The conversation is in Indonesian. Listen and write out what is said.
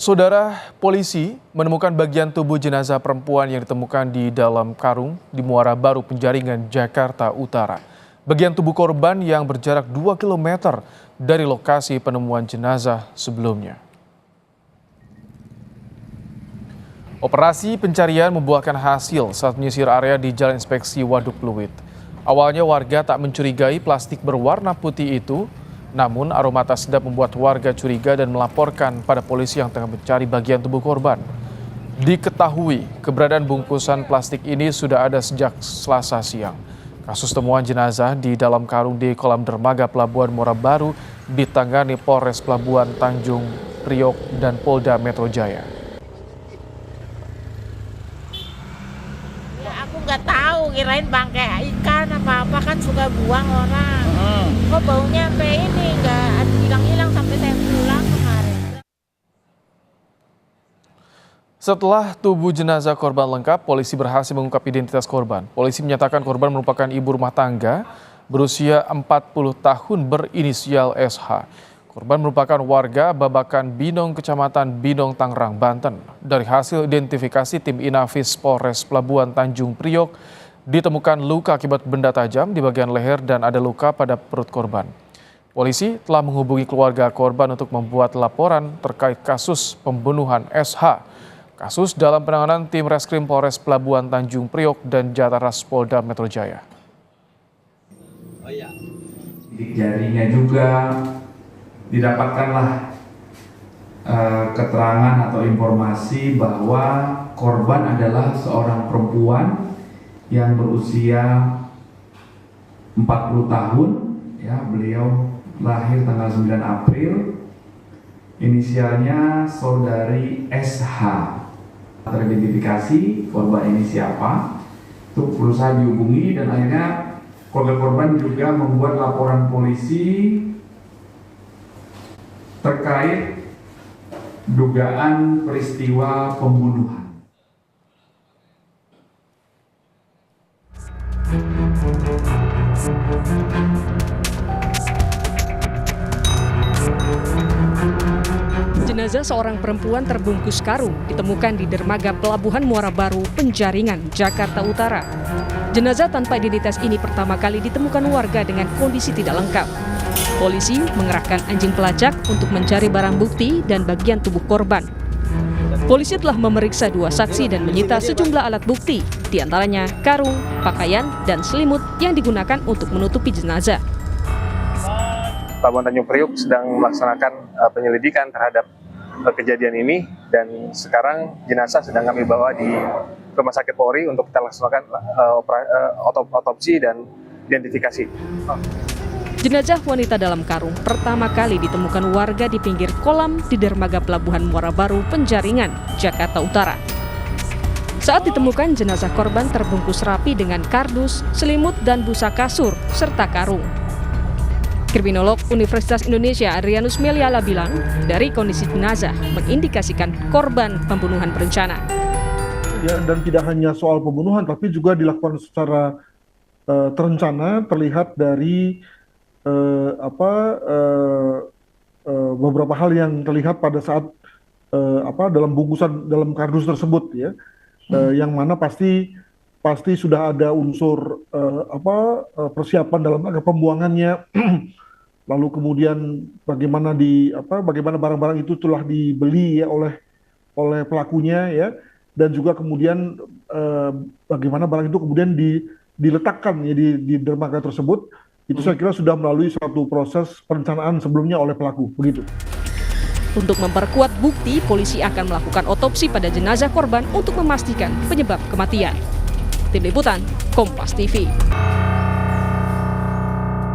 Saudara polisi menemukan bagian tubuh jenazah perempuan yang ditemukan di dalam karung di Muara Baru Penjaringan, Jakarta Utara. Bagian tubuh korban yang berjarak 2 km dari lokasi penemuan jenazah sebelumnya. Operasi pencarian membuahkan hasil saat menyisir area di Jalan Inspeksi Waduk Pluit. Awalnya warga tak mencurigai plastik berwarna putih itu, namun aroma tak sedap membuat warga curiga dan melaporkan pada polisi yang tengah mencari bagian tubuh korban. Diketahui keberadaan bungkusan plastik ini sudah ada sejak Selasa siang. Kasus temuan jenazah di dalam karung di kolam dermaga Pelabuhan Muara Baru ditangani Polres Pelabuhan Tanjung Priok dan Polda Metro Jaya. Ya, aku nggak tahu, kirain bangkai ikan apa-apa kan suka buang orang. Kok baunya sampai ini nggak hilang-hilang sampai saya pulang kemarin. Setelah tubuh jenazah korban lengkap, polisi berhasil mengungkap identitas korban. Polisi menyatakan korban merupakan ibu rumah tangga berusia 40 tahun berinisial SH. Korban merupakan warga Babakan Binong, Kecamatan Binong, Tangerang, Banten. Dari hasil identifikasi tim Inafis Polres Pelabuhan Tanjung Priok, ditemukan luka akibat benda tajam di bagian leher dan ada luka pada perut korban. Polisi telah menghubungi keluarga korban untuk membuat laporan terkait kasus pembunuhan SH. Kasus dalam penanganan tim Reskrim Polres Pelabuhan Tanjung Priok dan Jataras Polda Metro Jaya. Sidik jarinya juga didapatkanlah keterangan atau informasi bahwa korban adalah seorang perempuan yang berusia 40 tahun, ya, beliau lahir tanggal 9 April, inisialnya saudari SH. Teridentifikasi korban ini siapa, itu berusaha dihubungi dan akhirnya keluarga korban juga membuat laporan polisi terkait dugaan peristiwa pembunuhan. Jenazah seorang perempuan terbungkus karung ditemukan di dermaga Pelabuhan Muara Baru, Penjaringan, Jakarta Utara. Jenazah tanpa identitas ini pertama kali ditemukan warga dengan kondisi tidak lengkap. Polisi mengerahkan anjing pelacak untuk mencari barang bukti dan bagian tubuh korban. Polisi telah memeriksa 2 saksi dan menyita sejumlah alat bukti, diantaranya karung, pakaian, dan selimut yang digunakan untuk menutupi jenazah. Pelabuhan Tanjung Priok sedang melaksanakan penyelidikan terhadap kejadian ini dan sekarang jenazah sedang kami bawa di Rumah Sakit Polri untuk kita laksanakan otopsi dan identifikasi. Jenazah wanita dalam karung pertama kali ditemukan warga di pinggir kolam di dermaga Pelabuhan Muara Baru, Penjaringan, Jakarta Utara. Saat ditemukan, jenazah korban terbungkus rapi dengan kardus, selimut, dan busa kasur, serta karung. Kriminolog Universitas Indonesia Adrianus Meliala bilang, dari kondisi jenazah mengindikasikan korban pembunuhan berencana. Ya, dan tidak hanya soal pembunuhan, tapi juga dilakukan secara terencana, terlihat dari beberapa hal yang terlihat pada saat dalam bungkusan dalam kardus tersebut, ya, yang mana pasti sudah ada unsur persiapan dalam rangka pembuangannya. Lalu kemudian bagaimana barang-barang itu telah dibeli, ya, oleh pelakunya, ya, dan juga kemudian bagaimana barang itu kemudian diletakkan, ya, di dermaga tersebut. Itu saya kira sudah melalui suatu proses perencanaan sebelumnya oleh pelaku, begitu. Untuk memperkuat bukti, polisi akan melakukan otopsi pada jenazah korban untuk memastikan penyebab kematian. Tim Liputan, Kompas TV.